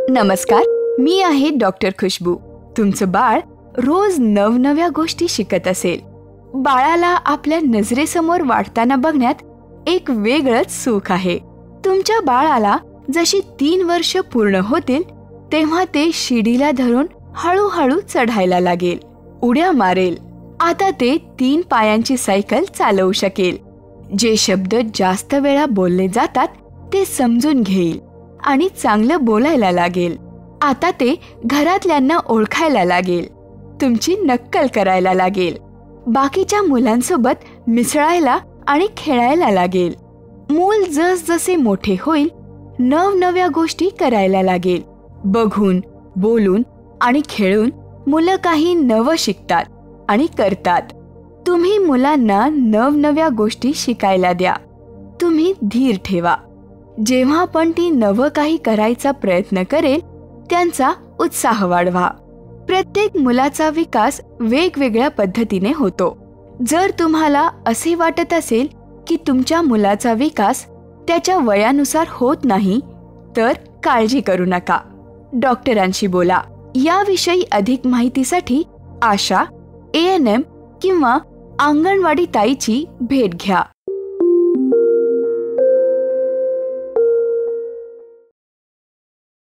नमस्कार, मी आहे डॉक्टर खुशबू. तुमचं बाळ रोज नवनव्या गोष्टी शिकत असेल. बाळाला आपल्या नजरेसमोर वाढताना बघण्यात एक वेगळंच सुख आहे. तुमच्या बाळाला जशी 3 वर्ष पूर्ण होतील तेव्हा ते शिडीला धरून हळूहळू चढायला लागेल, उड्या मारेल. आता ते 3 पायांची सायकल चालवू शकेल. जे शब्द जास्त वेळा बोलले जातात ते समजून घेईल आणि चांगलं बोलायला लागेल. आता ते घरातल्यांना ओळखायला लागेल, तुमची नक्कल करायला लागेल, बाकीच्या मुलांसोबत मिसळायला आणि खेळायला लागेल. मूल जसजसे मोठे होईल नवनव्या गोष्टी करायला लागेल. बघून, बोलून आणि खेळून मुलं काही नवं शिकतात आणि करतात. तुम्ही मुलांना नवनव्या गोष्टी शिकायला द्या. तुम्ही धीर ठेवा. जेव्हा पण ती नवं काही करायचा प्रयत्न करेल त्यांचा उत्साह वाढवा. प्रत्येक मुलाचा विकास वेगवेगळ्या पद्धतीने होतो. जर तुम्हाला असे वाटत असेल की तुमच्या मुलाचा विकास त्याच्या वयानुसार होत नाही तर काळजी करू नका. डॉक्टरांशी बोला. याविषयी अधिक माहितीसाठी आशा, ANM किंवा अंगणवाडी ताईची भेट घ्या.